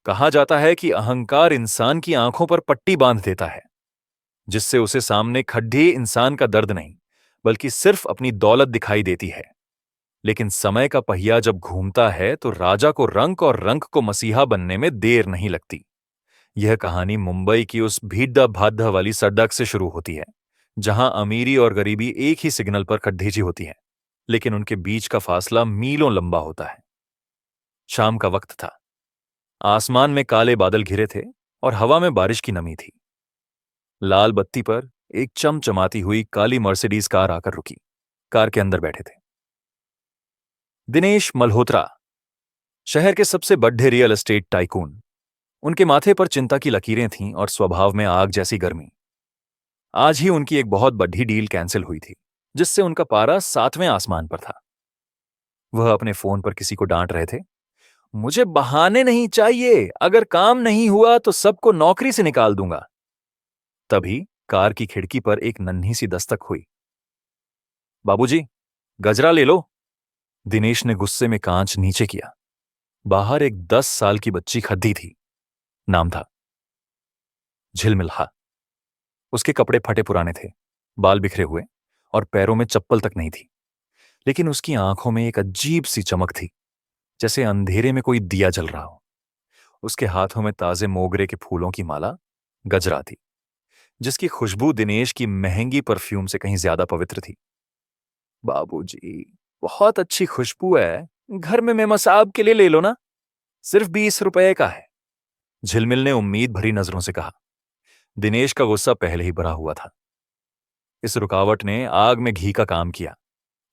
कहा जाता है कि अहंकार इंसान की आंखों पर पट्टी बांध देता है, जिससे उसे सामने खड्डे इंसान का दर्द नहीं, बल्कि सिर्फ अपनी दौलत दिखाई देती है। लेकिन समय का पहिया जब घूमता है तो राजा को रंक और रंक को मसीहा बनने में देर नहीं लगती। यह कहानी मुंबई की उस भीड्डा भाद्दा वाली सड़क से शुरू होती है, जहां अमीरी और गरीबी एक ही सिग्नल पर खड्डेजी होती है, लेकिन उनके बीच का फासला मीलों लंबा होता है। शाम का वक्त था। आसमान में काले बादल घिरे थे और हवा में बारिश की नमी थी। लाल बत्ती पर एक चमचमाती हुई काली मर्सिडीज कार आकर रुकी। कार के अंदर बैठे थे दिनेश मल्होत्रा, शहर के सबसे बड्ढे रियल एस्टेट टाइकून। उनके माथे पर चिंता की लकीरें थीं और स्वभाव में आग जैसी गर्मी। आज ही उनकी एक बहुत बड़ी डील कैंसिल हुई थी, जिससे उनका पारा 7वें आसमान पर था। वह अपने फोन पर किसी को डांट रहे थे। मुझे बहाने नहीं चाहिए, अगर काम नहीं हुआ तो सबको नौकरी से निकाल दूंगा। तभी कार की खिड़की पर एक नन्ही सी दस्तक हुई। बाबूजी, गजरा ले लो। दिनेश ने गुस्से में कांच नीचे किया। बाहर एक 10 साल की बच्ची खद्दी थी। नाम था झिलमिल। उसके कपड़े फटे पुराने थे, बाल बिखरे हुए और पैरों में चप्पल तक नहीं थी। लेकिन उसकी आंखों में एक अजीब सी चमक थी, जैसे अंधेरे में कोई दिया जल रहा हो। उसके हाथों में ताजे मोगरे के फूलों की माला, गजरा थी, जिसकी खुशबू दिनेश की महंगी परफ्यूम से कहीं ज्यादा पवित्र थी। बाबूजी, बहुत अच्छी खुशबू है, घर में मेमा साहब के लिए ले लो ना, सिर्फ 20 रुपए का है। झिलमिल ने उम्मीद भरी नजरों से कहा। दिनेश का गुस्सा पहले ही भरा हुआ था। इस रुकावट ने आग में घी का काम किया।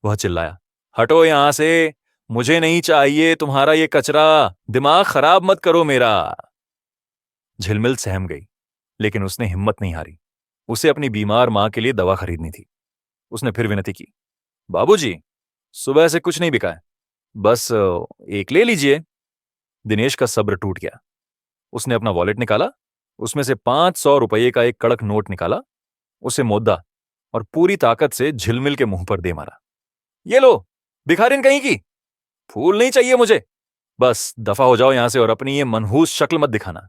वह चिल्लाया, हटो यहां से, मुझे नहीं चाहिए तुम्हारा ये कचरा, दिमाग खराब मत करो मेरा। झिलमिल सहम गई, लेकिन उसने हिम्मत नहीं हारी। उसे अपनी बीमार मां के लिए दवा खरीदनी थी। उसने फिर विनती की, बाबूजी, सुबह से कुछ नहीं बिका है, बस एक ले लीजिए। दिनेश का सब्र टूट गया। उसने अपना वॉलेट निकाला, उसमें से 500 रुपये का एक कड़क नोट निकाला, उसे मोदा और पूरी ताकत से झिलमिल के मुंह पर दे मारा। ये लो, भिखारिन कहीं की, फूल नहीं चाहिए मुझे, बस दफा हो जाओ यहां से और अपनी ये मनहूस शक्ल मत दिखाना।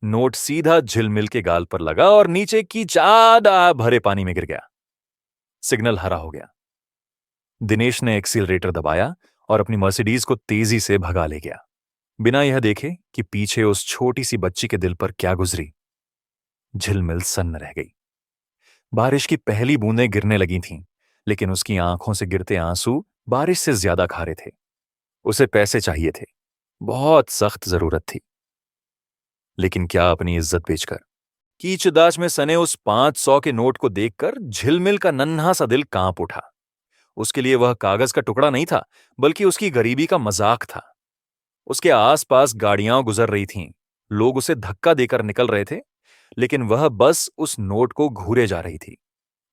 नोट सीधा झिलमिल के गाल पर लगा और नीचे की ज्यादा भरे पानी में गिर गया। सिग्नल हरा हो गया। दिनेश ने एक्सीलरेटर दबाया और अपनी मर्सिडीज को तेजी से भगा ले गया, बिना यह देखे कि पीछे उस छोटी सी बच्ची के दिल पर क्या गुजरी। झिलमिल सन्न रह गई। बारिश की पहली बूंदें गिरने लगी थीं, लेकिन उसकी आंखों से गिरते आंसू बारिश से ज्यादा खारे थे। उसे पैसे चाहिए थे, बहुत सख्त जरूरत थी, लेकिन क्या अपनी इज्जत बेचकर। कीचदाच में सने उस 500 के नोट को देखकर झिलमिल का नन्हा सा दिल कांप उठा। उसके लिए वह कागज का टुकड़ा नहीं था, बल्कि उसकी गरीबी का मजाक था। उसके आसपास गाड़ियां गुजर रही थीं, लोग उसे धक्का देकर निकल रहे थे, लेकिन वह बस उस नोट को घूरे जा रही थी।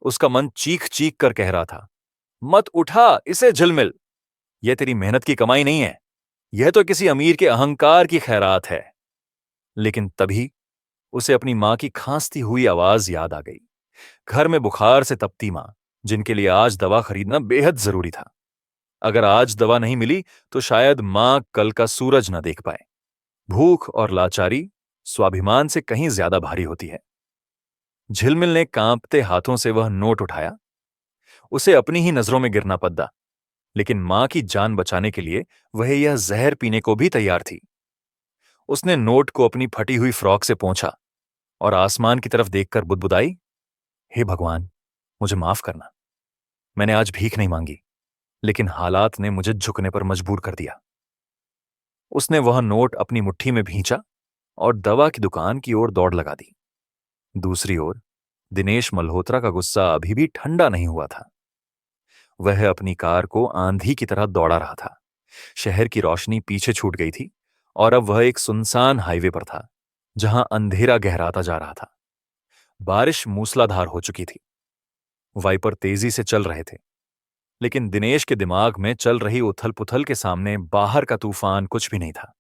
उसका मन चीख चीख कर कह रहा था, मत उठा इसे झिलमिल, यह तेरी मेहनत की कमाई नहीं है, यह तो किसी अमीर के अहंकार की खैरात है। लेकिन तभी उसे अपनी मां की खांसती हुई आवाज याद आ गई। घर में बुखार से तपती मां, जिनके लिए आज दवा खरीदना बेहद जरूरी था। अगर आज दवा नहीं मिली तो शायद मां कल का सूरज न देख पाए। भूख और लाचारी स्वाभिमान से कहीं ज्यादा भारी होती है। झिलमिल ने कांपते हाथों से वह नोट उठाया। उसे अपनी ही नजरों में गिरना पद्दा, लेकिन मां की जान बचाने के लिए वह यह जहर पीने को भी तैयार थी। उसने नोट को अपनी फटी हुई फ्रॉक से पोंछा और आसमान की तरफ देखकर बुदबुदाई, हे भगवान, मुझे माफ करना। मैंने आज भीख नहीं मांगी, लेकिन हालात ने मुझे झुकने पर मजबूर कर दिया। उसने वह नोट अपनी मुट्ठी में भींचा और दवा की दुकान की ओर दौड़ लगा दी। दूसरी ओर दिनेश मल्होत्रा का गुस्सा अभी भी ठंडा नहीं हुआ था। वह अपनी कार को आंधी की तरह दौड़ा रहा था। शहर की रोशनी पीछे छूट गई थी और अब वह एक सुनसान हाईवे पर था, जहां अंधेरा गहराता जा रहा था। बारिश मूसलाधार हो चुकी थी। वाइपर तेजी से चल रहे थे, लेकिन दिनेश के दिमाग में चल रही उथल पुथल के सामने बाहर का तूफान कुछ भी नहीं था।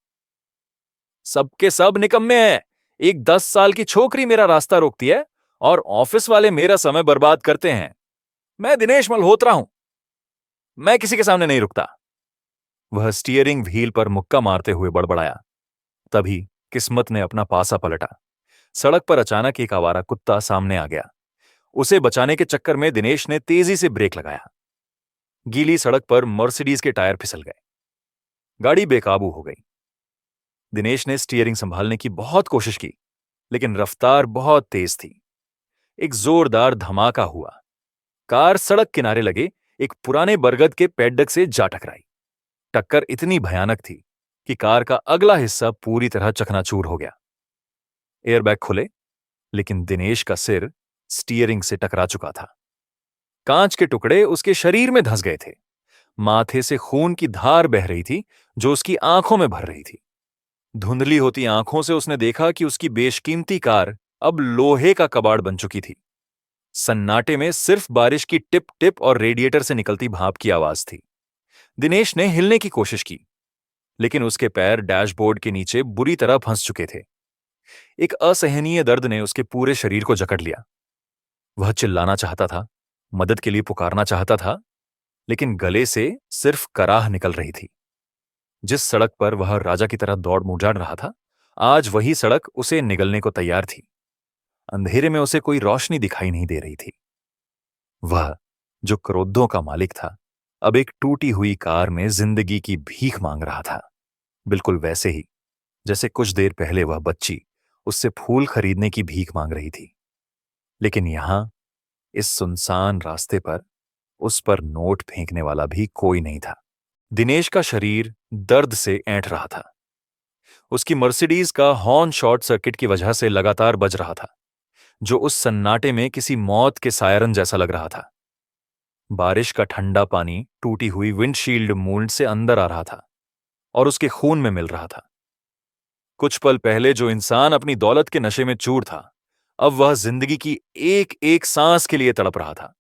सबके सब निकम्मे हैं। एक 10 साल की छोकरी मेरा रास्ता रोकती है और ऑफिस वाले मेरा समय बर्बाद करते हैं। मैं दिनेश मल्होत्रा हूं, मैं किसी के सामने नहीं रुकता। वह स्टीयरिंग व्हील पर मुक्का मारते हुए बड़बड़ाया। तभी किस्मत ने अपना पासा पलटा। सड़क पर अचानक एक आवारा कुत्ता सामने आ गया। उसे बचाने के चक्कर में दिनेश ने तेजी से ब्रेक लगाया। गीली सड़क पर मर्सिडीज के टायर फिसल गए। गाड़ी बेकाबू हो गई। दिनेश ने स्टीयरिंग संभालने की बहुत कोशिश की, लेकिन रफ्तार बहुत तेज थी। एक जोरदार धमाका हुआ। कार सड़क किनारे लगे एक पुराने बरगद के पेड्डक से जा टकराई। टक्कर इतनी भयानक थी कि कार का अगला हिस्सा पूरी तरह चकनाचूर हो गया। एयरबैग खुले, लेकिन दिनेश का सिर स्टीयरिंग से टकरा चुका था। कांच के टुकड़े उसके शरीर में धंस गए थे। माथे से खून की धार बह रही थी, जो उसकी आंखों में भर रही थी। धुंधली होती आंखों से उसने देखा कि उसकी बेशकीमती कार अब लोहे का कबाड़ बन चुकी थी। सन्नाटे में सिर्फ बारिश की टिप टिप और रेडिएटर से निकलती भाप की आवाज थी। दिनेश ने हिलने की कोशिश की, लेकिन उसके पैर डैशबोर्ड के नीचे बुरी तरह फंस चुके थे। एक असहनीय दर्द ने उसके पूरे शरीर को जकड़ लिया। वह चिल्लाना चाहता था, मदद के लिए पुकारना चाहता था, लेकिन गले से सिर्फ कराह निकल रही थी। जिस सड़क पर वह राजा की तरह दौड़ मुजाड़ रहा था, आज वही सड़क उसे निगलने को तैयार थी। अंधेरे में उसे कोई रोशनी दिखाई नहीं दे रही थी। वह, जो करोड़ों का मालिक था, अब एक टूटी हुई कार में जिंदगी की भीख मांग रहा था। बिल्कुल वैसे ही जैसे कुछ देर पहले वह बच्ची उससे फूल खरीदने की भीख मांग रही थी। लेकिन यहां, इस सुनसान रास्ते पर, उस पर नोट फेंकने वाला भी कोई नहीं था। दिनेश का शरीर दर्द से ऐंठ रहा था। उसकी मर्सिडीज का हॉर्न शॉर्ट सर्किट की वजह से लगातार बज रहा था, जो उस सन्नाटे में किसी मौत के सायरन जैसा लग रहा था। बारिश का ठंडा पानी टूटी हुई विंडशील्ड मूल्ड से अंदर आ रहा था और उसके खून में मिल रहा था। कुछ पल पहले जो इंसान अपनी दौलत के नशे में चूर था, अब वह जिंदगी की एक एक सांस के लिए तड़प रहा था।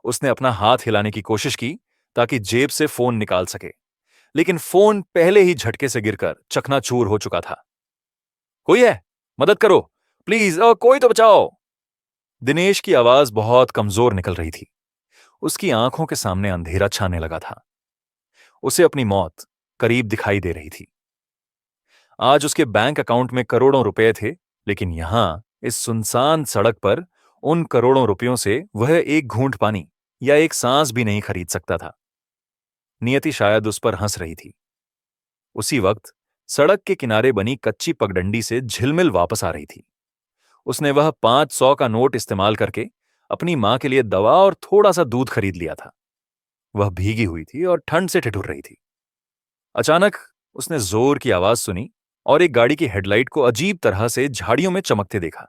उसने अपना हाथ हिलाने की कोशिश की ताकि जेब से फोन निकाल सके, लेकिन फोन पहले ही झटके से गिरकर चकनाचूर हो चुका था। कोई है? मदद करो प्लीज, कोई तो बचाओ। दिनेश की आवाज बहुत कमजोर निकल रही थी। उसकी आंखों के सामने अंधेरा छाने लगा था। उसे अपनी मौत करीब दिखाई दे रही थी। आज उसके बैंक अकाउंट में करोड़ों रुपए थे, लेकिन यहां, इस सुनसान सड़क पर, उन करोड़ों रुपयों से वह एक घूंट पानी या एक सांस भी नहीं खरीद सकता था। नियति शायद उस पर हंस रही थी। उसी वक्त सड़क के किनारे बनी कच्ची पगडंडी से झिलमिल वापस आ रही थी। उसने वह 500 का नोट इस्तेमाल करके अपनी मां के लिए दवा और थोड़ा सा दूध खरीद लिया था। वह भीगी हुई थी और ठंड से ठिठुर रही थी। अचानक उसने जोर की आवाज सुनी और एक गाड़ी की हेडलाइट को अजीब तरह से झाड़ियों में चमकते देखा।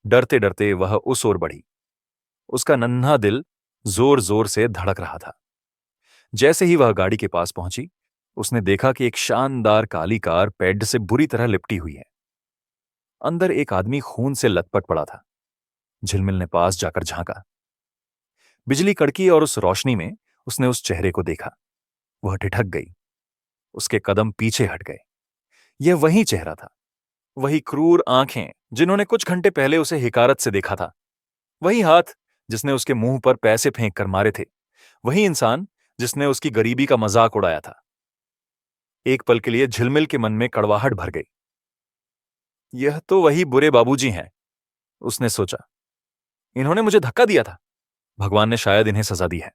डरते डरते वह उस ओर बढ़ी। उसका नन्हा दिल जोर जोर से धड़क रहा था। जैसे ही वह गाड़ी के पास पहुंची, उसने देखा कि एक शानदार काली कार पेड से बुरी तरह लिपटी हुई है। अंदर एक आदमी खून से लथपथ पड़ा था। झिलमिल ने पास जाकर झांका। बिजली कड़की और उस रोशनी में उसने उस चेहरे को देखा। वह ठिठक गई। उसके कदम पीछे हट गए। यह वही चेहरा था, वही क्रूर आंखें जिन्होंने कुछ घंटे पहले उसे हिकारत से देखा था, वही हाथ जिसने उसके मुंह पर पैसे फेंक कर मारे थे, वही इंसान जिसने उसकी गरीबी का मजाक उड़ाया था। एक पल के लिए झिलमिल के मन में कड़वाहट भर गई। यह तो वही बुरे बाबूजी हैं, उसने सोचा। इन्होंने मुझे धक्का दिया था। भगवान ने शायद इन्हें सजा दी है।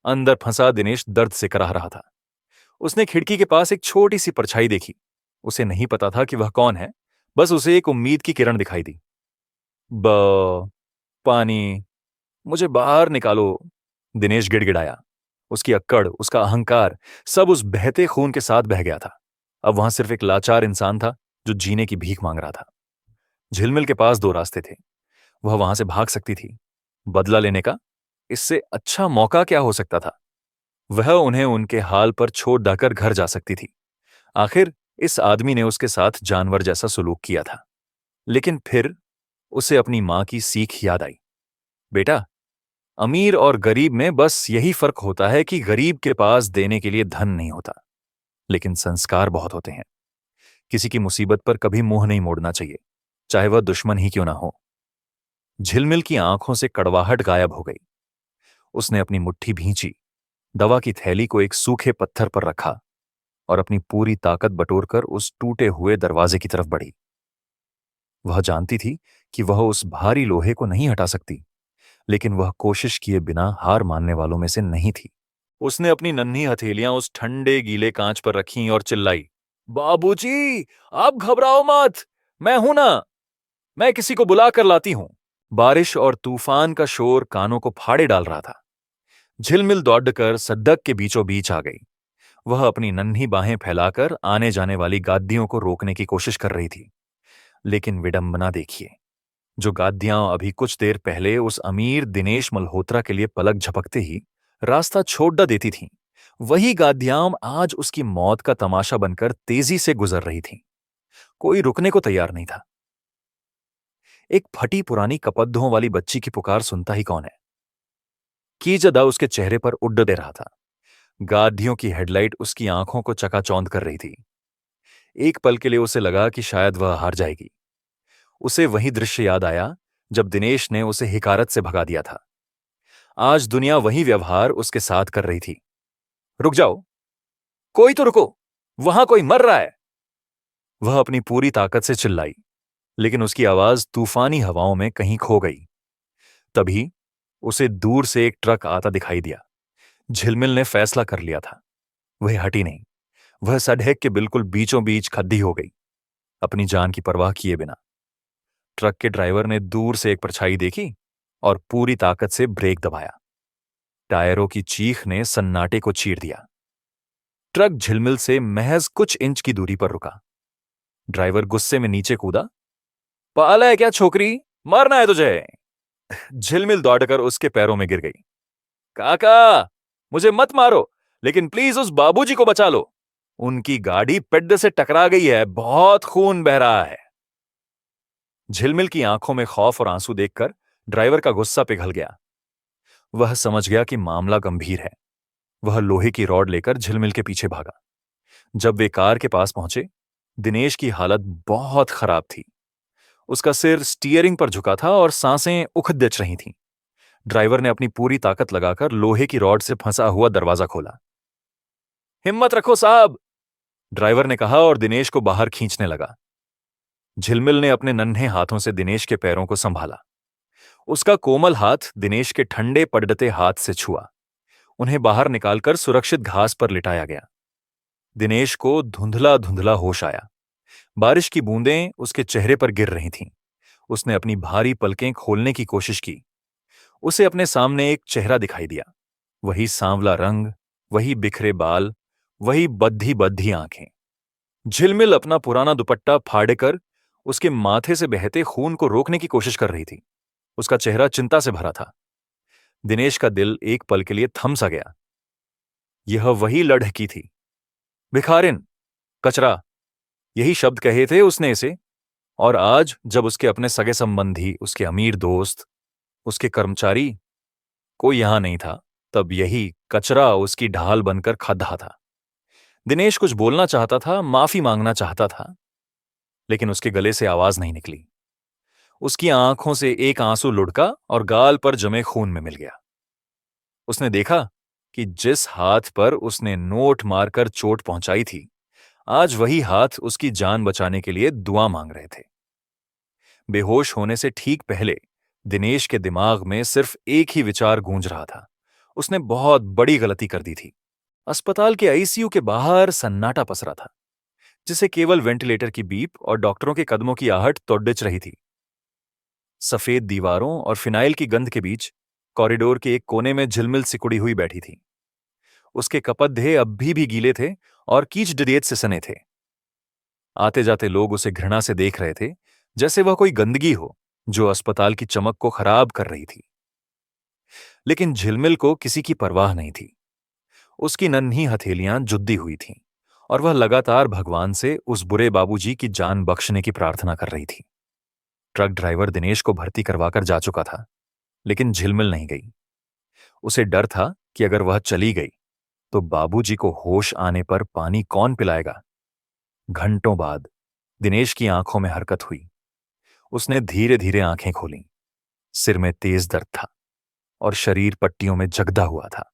अंदर फंसा दिनेश दर्द से कराह रहा था। उसने खिड़की के पास एक छोटी सी परछाई देखी। उसे नहीं पता था कि वह कौन है, बस उसे एक उम्मीद की किरण दिखाई दी। पानी, मुझे बाहर निकालो, दिनेश गिड़गिड़ाया। उसकी अक्कड़, उसका अहंकार, सब उस बहते खून के साथ बह गया था। अब वहां सिर्फ एक लाचार इंसान था जो जीने की भीख मांग रहा था। झिलमिल के पास दो रास्ते थे। वह वहां से भाग सकती थी, बदला लेने का इससे अच्छा मौका क्या हो सकता था। वह उन्हें उनके हाल पर छोड़ जाकर घर जा सकती थी। आखिर इस आदमी ने उसके साथ जानवर जैसा सुलूक किया था। लेकिन फिर उसे अपनी मां की सीख याद आई। बेटा, अमीर और गरीब में बस यही फर्क होता है कि गरीब के पास देने के लिए धन नहीं होता, लेकिन संस्कार बहुत होते हैं। किसी की मुसीबत पर कभी मुंह नहीं मोड़ना चाहिए, चाहे वह दुश्मन ही क्यों ना हो। झिलमिल की आंखों से कड़वाहट गायब हो गई। उसने अपनी मुट्ठी भींची, दवा की थैली को एक सूखे पत्थर पर रखा और अपनी पूरी ताकत बटोरकर उस टूटे हुए दरवाजे की तरफ बढ़ी। वह जानती थी कि वह उस भारी लोहे को नहीं हटा सकती, लेकिन वह कोशिश किए बिना हार मानने वालों में से नहीं थी। उसने अपनी नन्ही हथेलियां उस ठंडे गीले कांच पर रखीं और चिल्लाई, बाबूजी, आप घबराओ मत, मैं हूं ना, मैं किसी को बुला कर लाती हूं। बारिश और तूफान का शोर कानों को फाड़े डाल रहा था। झिलमिल दौड़कर सद्दक के बीचों बीच आ गई। वह अपनी नन्ही बाहें फैलाकर आने जाने वाली गादियों को रोकने की कोशिश कर रही थी। लेकिन विडंबना देखिए, जो गादियां अभी कुछ देर पहले उस अमीर दिनेश मल्होत्रा के लिए पलक झपकते ही रास्ता छोड़ देती थीं, वही गादियां आज उसकी मौत का तमाशा बनकर तेजी से गुजर रही थीं। कोई रुकने को तैयार नहीं था। एक फटी पुरानी कपद्धों वाली बच्ची की पुकार सुनता ही कौन है। कीजदा उसके चेहरे पर उड़ दे रहा था। गादियों की हेडलाइट उसकी आंखों को चकाचौंध कर रही थी। एक पल के लिए उसे लगा कि शायद वह हार जाएगी। उसे वही दृश्य याद आया जब दिनेश ने उसे हिकारत से भगा दिया था। आज दुनिया वही व्यवहार उसके साथ कर रही थी। रुक जाओ, कोई तो रुको, वहां कोई मर रहा है। वह अपनी पूरी ताकत से चिल्लाई, लेकिन उसकी आवाज तूफानी हवाओं में कहीं खो गई। तभी उसे दूर से एक ट्रक आता दिखाई दिया। झिलमिल ने फैसला कर लिया था। वह हटी नहीं। वह सड़क के बिल्कुल बीचों बीच खद्दी हो गई, अपनी जान की परवाह किए बिना। ट्रक के ड्राइवर ने दूर से एक परछाई देखी और पूरी ताकत से ब्रेक दबाया। टायरों की चीख ने सन्नाटे को चीर दिया। ट्रक झिलमिल से महज कुछ इंच की दूरी पर रुका। ड्राइवर गुस्से में नीचे कूदा। पाला है क्या छोकरी, मरना है तुझे। झिलमिल दौड़कर उसके पैरों में गिर गई। काका, मुझे मत मारो, लेकिन प्लीज उस बाबूजी को बचा लो। उनकी गाड़ी पेड्डे से टकरा गई है, बहुत खून बह रहा है। झिलमिल की आंखों में खौफ और आंसू देखकर ड्राइवर का गुस्सा पिघल गया। वह समझ गया कि मामला गंभीर है। वह लोहे की रॉड लेकर झिलमिल के पीछे भागा। जब वे कार के पास पहुंचे, दिनेश की हालत बहुत खराब थी। उसका सिर स्टीयरिंग पर झुका था और सांसें उखड़ रही थीं। ड्राइवर ने अपनी पूरी ताकत लगाकर लोहे की रॉड से फंसा हुआ दरवाजा खोला। हिम्मत रखो साहब, ड्राइवर ने कहा और दिनेश को बाहर खींचने लगा। झिलमिल ने अपने नन्हे हाथों से दिनेश के पैरों को संभाला। उसका कोमल हाथ दिनेश के ठंडे पड़ते हाथ से छुआ। उन्हें बाहर निकालकर सुरक्षित घास पर लिटाया गया। दिनेश को धुंधला धुंधला होश आया। बारिश की बूंदें उसके चेहरे पर गिर रही थीं। उसने अपनी भारी पलकें खोलने की कोशिश की। उसे अपने सामने एक चेहरा दिखाई दिया। वही सांवला रंग, वही बिखरे बाल, वही बद्धी बद्धी आंखें। झिलमिल अपना पुराना दुपट्टा फाड़कर उसके माथे से बहते खून को रोकने की कोशिश कर रही थी। उसका चेहरा चिंता से भरा था। दिनेश का दिल एक पल के लिए थम सा गया। यह वही लड़की थी। भिखारिन, कचरा, यही शब्द कहे थे उसने इसे। और आज जब उसके अपने सगे संबंधी, उसके अमीर दोस्त, उसके कर्मचारी, कोई यहां नहीं था, तब यही कचरा उसकी ढाल बनकर खा था। दिनेश कुछ बोलना चाहता था, माफी मांगना चाहता था, लेकिन उसके गले से आवाज नहीं निकली। उसकी आंखों से एक आंसू लुढ़का और गाल पर जमे खून में मिल गया। उसने देखा कि जिस हाथ पर उसने नोट मारकर चोट पहुंचाई थी, आज वही हाथ उसकी जान बचाने के लिए दुआ मांग रहे थे। बेहोश होने से ठीक पहले दिनेश के दिमाग में सिर्फ एक ही विचार गूंज रहा था। उसने बहुत बड़ी गलती कर दी थी। अस्पताल के आईसीयू के बाहर सन्नाटा पसरा था, जिसे केवल वेंटिलेटर की बीप और डॉक्टरों के कदमों की आहट तोड़िच रही थी। सफेद दीवारों और फिनाइल की गंध के बीच कॉरिडोर के एक कोने में झिलमिल सिकुड़ी हुई बैठी थी। उसके कपद्धे अब भी गीले थे और कीच डरियत से सने थे। आते जाते लोग उसे घृणा से देख रहे थे, जैसे वह कोई गंदगी हो जो अस्पताल की चमक को खराब कर रही थी। लेकिन झिलमिल को किसी की परवाह नहीं थी। उसकी नन्ही हथेलियां जुद्दी हुई थीं और वह लगातार भगवान से उस बुरे बाबूजी की जान बख्शने की प्रार्थना कर रही थी। ट्रक ड्राइवर दिनेश को भर्ती करवाकर जा चुका था, लेकिन झिलमिल नहीं गई। उसे डर था कि अगर वह चली गई तो बाबूजी को होश आने पर पानी कौन पिलाएगा। घंटों बाद दिनेश की आंखों में हरकत हुई। उसने धीरे धीरे आंखें खोलीं। सिर में तेज दर्द था और शरीर पट्टियों में जगदा हुआ था।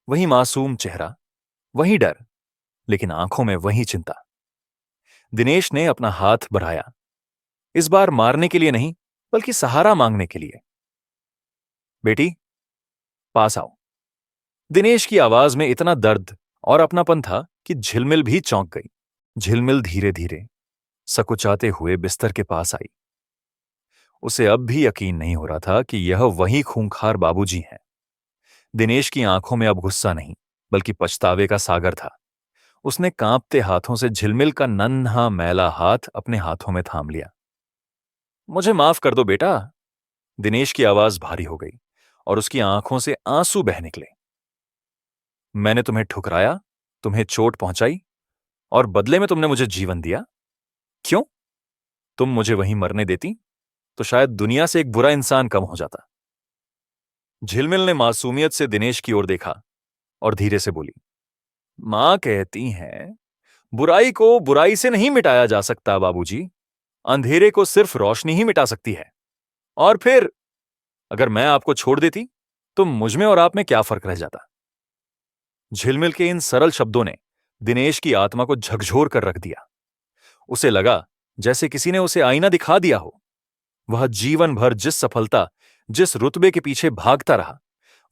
वही मासूम चेहरा, वही डर, लेकिन आंखों में वही चिंता। दिनेश ने अपना हाथ बढ़ाया, इस बार मारने के लिए नहीं, बल्कि सहारा मांगने के लिए। बेटी, पास आओ। दिनेश की आवाज में इतना दर्द और अपनापन था कि झिलमिल भी चौंक गई। झिलमिल धीरे धीरे सकुचाते हुए बिस्तर के पास आई। उसे अब भी यकीन नहीं हो रहा था कि यह वही खूंखार बाबूजी हैं। दिनेश की आंखों में अब गुस्सा नहीं, बल्कि पछतावे का सागर था। उसने कांपते हाथों से झिलमिल का नन्हा मैला हाथ अपने हाथों में थाम लिया। मुझे माफ कर दो बेटा। दिनेश की आवाज भारी हो गई और उसकी आंखों से आंसू बह निकले। मैंने तुम्हें ठुकराया, तुम्हें चोट पहुंचाई, और बदले में तुमने मुझे जीवन दिया। क्यों? तुम मुझे वहीं मरने देती तो शायद दुनिया से एक बुरा इंसान कम हो जाता। झिलमिल ने मासूमियत से दिनेश की ओर देखा और धीरे से बोली, मां कहती हैं, बुराई को बुराई से नहीं मिटाया जा सकता बाबूजी। अंधेरे को सिर्फ रोशनी ही मिटा सकती है। और फिर अगर मैं आपको छोड़ देती तो मुझ में और आप में क्या फर्क रह जाता? झिलमिल के इन सरल शब्दों ने दिनेश की आत्मा को झकझोर कर रख दिया। उसे लगा जैसे किसी ने उसे आईना दिखा दिया हो। वह जीवन भर जिस सफलता, जिस रुतबे के पीछे भागता रहा,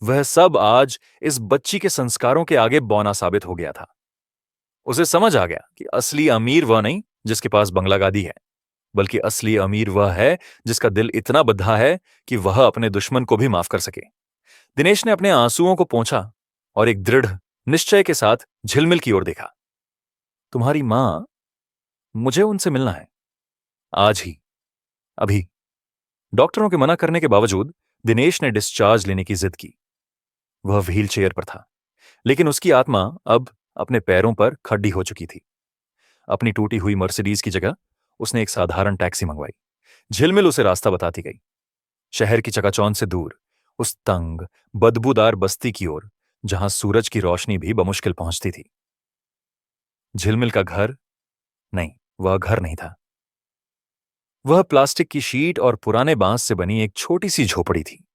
वह सब आज इस बच्ची के संस्कारों के आगे बौना साबित हो गया था। उसे समझ आ गया कि असली अमीर वह नहीं जिसके पास बंगला गादी है, बल्कि असली अमीर वह है जिसका दिल इतना बद्धा है कि वह अपने दुश्मन को भी माफ कर सके। दिनेश ने अपने आंसुओं को पोंछा और एक दृढ़ निश्चय के साथ झिलमिल की ओर देखा। तुम्हारी मां, मुझे उनसे मिलना है, आज ही, अभी। डॉक्टरों के मना करने के बावजूद दिनेश ने डिस्चार्ज लेने की जिद की। वह व्हील चेयर पर था, लेकिन उसकी आत्मा अब अपने पैरों पर खड़ी हो चुकी थी। अपनी टूटी हुई मर्सिडीज की जगह उसने एक साधारण टैक्सी मंगवाई। झिलमिल उसे रास्ता बताती गई, शहर की चकाचौंध से दूर, उस तंग बदबूदार बस्ती की ओर जहां सूरज की रोशनी भी बमुश्किल पहुंचती थी। झिलमिल का घर नहीं, वह घर नहीं था। वह प्लास्टिक की शीट और पुराने बांस से बनी एक छोटी सी झोपड़ी थी।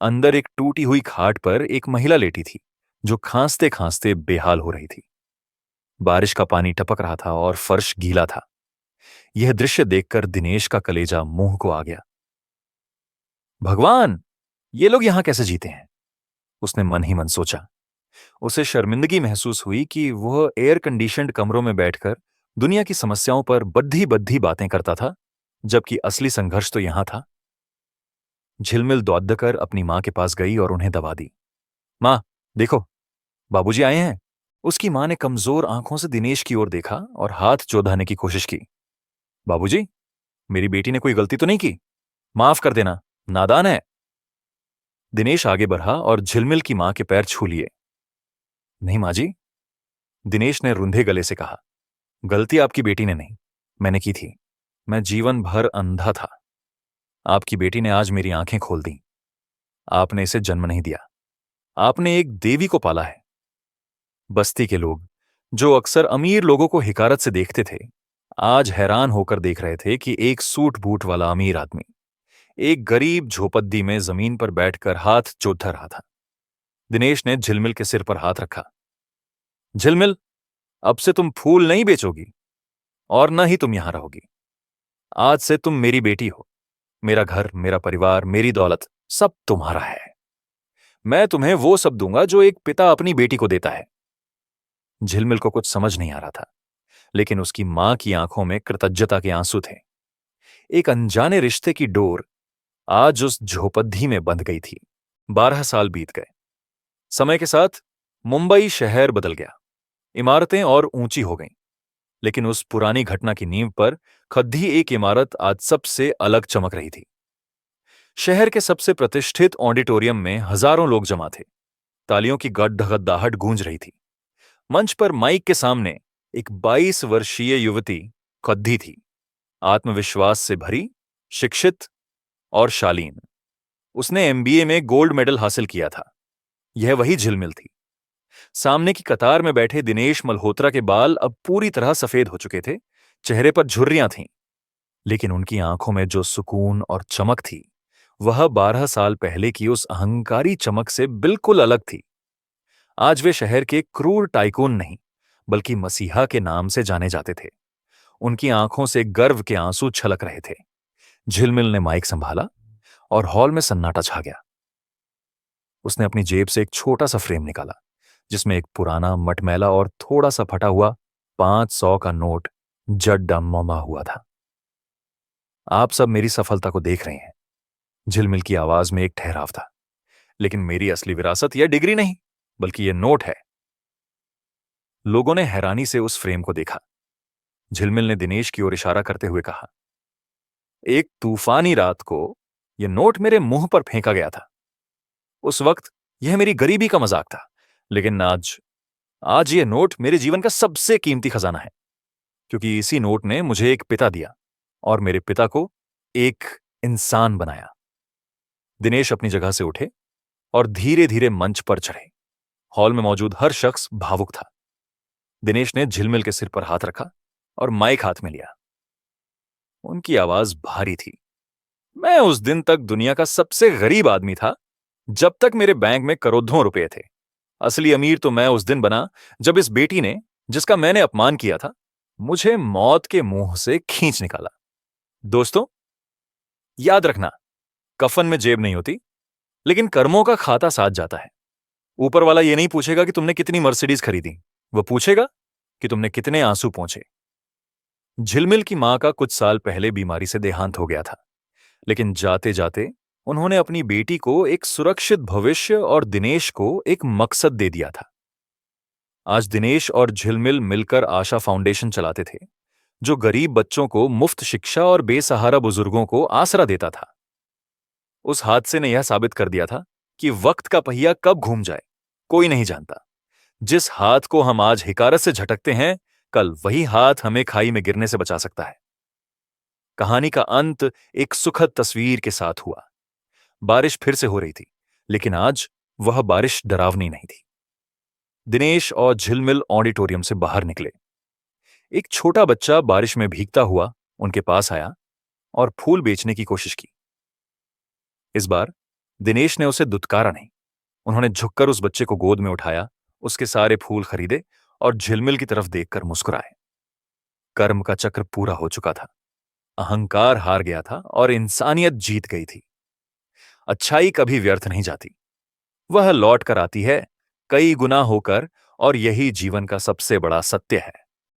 अंदर एक टूटी हुई खाट पर एक महिला लेटी थी, जो खांसते खांसते बेहाल हो रही थी। बारिश का पानी टपक रहा था और फर्श गीला था। यह दृश्य देखकर दिनेश का कलेजा मुंह को आ गया। भगवान, ये लोग यहां कैसे जीते हैं? उसने मन ही मन सोचा। उसे शर्मिंदगी महसूस हुई कि वह एयर कंडीशन्ड कमरों में बैठकर दुनिया की समस्याओं पर बद्धी बद्धी बातें करता था, जबकि असली संघर्ष तो यहां था। झिलमिल दौड़ कर अपनी मां के पास गई और उन्हें दबा दी। मां, देखो, बाबूजी आए हैं। उसकी मां ने कमजोर आंखों से दिनेश की ओर देखा और हाथ चौधाने की कोशिश की। बाबूजी, मेरी बेटी ने कोई गलती तो नहीं की? माफ कर देना, नादान है। दिनेश आगे बढ़ा और झिलमिल की मां के पैर छू लिए। नहीं मां जी, दिनेश ने रुंधे गले से कहा, गलती आपकी बेटी ने नहीं, मैंने की थी। मैं जीवन भर अंधा था। आपकी बेटी ने आज मेरी आंखें खोल दी। आपने इसे जन्म नहीं दिया, आपने एक देवी को पाला है। बस्ती के लोग, जो अक्सर अमीर लोगों को हिकारत से देखते थे, आज हैरान होकर देख रहे थे कि एक सूट बूट वाला अमीर आदमी एक गरीब झोपड़ी में जमीन पर बैठकर हाथ चोथा रहा था। दिनेश ने झिलमिल के सिर पर हाथ रखा। झिलमिल, अब से तुम फूल नहीं बेचोगी और न ही तुम यहां रहोगी। आज से तुम मेरी बेटी हो। मेरा घर, मेरा परिवार, मेरी दौलत, सब तुम्हारा है। मैं तुम्हें वो सब दूंगा जो एक पिता अपनी बेटी को देता है। झिलमिल को कुछ समझ नहीं आ रहा था, लेकिन उसकी मां की आंखों में कृतज्ञता के आंसू थे। एक अनजाने रिश्ते की डोर आज उस झोपड़ी में बंध गई थी। 12 साल बीत गए। समय के साथ मुंबई शहर बदल गया। इमारतें और ऊंची हो गईं, लेकिन उस पुरानी घटना की नींव पर खद्दी एक इमारत आज सबसे अलग चमक रही थी। शहर के सबसे प्रतिष्ठित ऑडिटोरियम में हजारों लोग जमा थे। तालियों की गड़गड़ाहट गूंज रही थी। मंच पर माइक के सामने एक 22 वर्षीय युवती खद्दी थी, आत्मविश्वास से भरी, शिक्षित और शालीन। उसने एमबीए में गोल्ड मेडल हासिल किया था। यह वही झिलमिल थी। सामने की कतार में बैठे दिनेश मल्होत्रा के बाल अब पूरी तरह सफेद हो चुके थे, चेहरे पर झुर्रियां थीं, लेकिन उनकी आंखों में जो सुकून और चमक थी, वह 12 साल पहले की उस अहंकारी चमक से बिल्कुल अलग थी। आज वे शहर के क्रूर टाइकून नहीं, बल्कि मसीहा के नाम से जाने जाते थे। उनकी आंखों से गर्व के आंसू छलक रहे थे। झिलमिल ने माइक संभाला और हॉल में सन्नाटा छा गया। उसने अपनी जेब से एक छोटा सा फ्रेम निकाला, जिसमें एक पुराना, मटमैला और थोड़ा सा फटा हुआ 500 का नोट जड्डा ममा हुआ था। आप सब मेरी सफलता को देख रहे हैं। झिलमिल की आवाज में एक ठहराव था। लेकिन मेरी असली विरासत यह डिग्री नहीं, बल्कि यह नोट है। लोगों ने हैरानी से उस फ्रेम को देखा। झिलमिल ने दिनेश की ओर इशारा करते हुए कहा, एक तूफानी रात को यह नोट मेरे मुंह पर फेंका गया था। उस वक्त यह मेरी गरीबी का मजाक था, लेकिन आज आज यह नोट मेरे जीवन का सबसे कीमती खजाना है, क्योंकि इसी नोट ने मुझे एक पिता दिया और मेरे पिता को एक इंसान बनाया। दिनेश अपनी जगह से उठे और धीरे धीरे मंच पर चढ़े। हॉल में मौजूद हर शख्स भावुक था। दिनेश ने झिलमिल के सिर पर हाथ रखा और माइक हाथ में लिया। उनकी आवाज भारी थी। मैं उस दिन तक दुनिया का सबसे गरीब आदमी था, जब तक मेरे बैंक में करोड़ों रुपए थे। असली अमीर तो मैं उस दिन बना जब इस बेटी ने, जिसका मैंने अपमान किया था, मुझे मौत के मुंह से खींच निकाला। दोस्तों, याद रखना, कफन में जेब नहीं होती, लेकिन कर्मों का खाता साथ जाता है। ऊपर वाला यह नहीं पूछेगा कि तुमने कितनी मर्सिडीज खरीदी, वह पूछेगा कि तुमने कितने आंसू पहुंचे। झिलमिल की मां का कुछ साल पहले बीमारी से देहांत हो गया था, लेकिन जाते जाते उन्होंने अपनी बेटी को एक सुरक्षित भविष्य और दिनेश को एक मकसद दे दिया था। आज दिनेश और झिलमिल मिलकर आशा फाउंडेशन चलाते थे, जो गरीब बच्चों को मुफ्त शिक्षा और बेसहारा बुजुर्गों को आसरा देता था। उस हादसे ने यह साबित कर दिया था कि वक्त का पहिया कब घूम जाए, कोई नहीं जानता। जिस हाथ को हम आज हिकारत से झटकते हैं, कल वही हाथ हमें खाई में गिरने से बचा सकता है। कहानी का अंत एक सुखद तस्वीर के साथ हुआ। बारिश फिर से हो रही थी, लेकिन आज वह बारिश डरावनी नहीं थी। दिनेश और झिलमिल ऑडिटोरियम से बाहर निकले। एक छोटा बच्चा बारिश में भीगता हुआ उनके पास आया और फूल बेचने की कोशिश की। इस बार दिनेश ने उसे दुत्कारा नहीं। उन्होंने झुककर उस बच्चे को गोद में उठाया, उसके सारे फूल खरीदे और झिलमिल की तरफ देखकर मुस्कुराए। कर्म का चक्र पूरा हो चुका था। अहंकार हार गया था और इंसानियत जीत गई थी। अच्छाई कभी व्यर्थ नहीं जाती, वह लौट कर आती है कई गुना होकर, और यही जीवन का सबसे बड़ा सत्य है।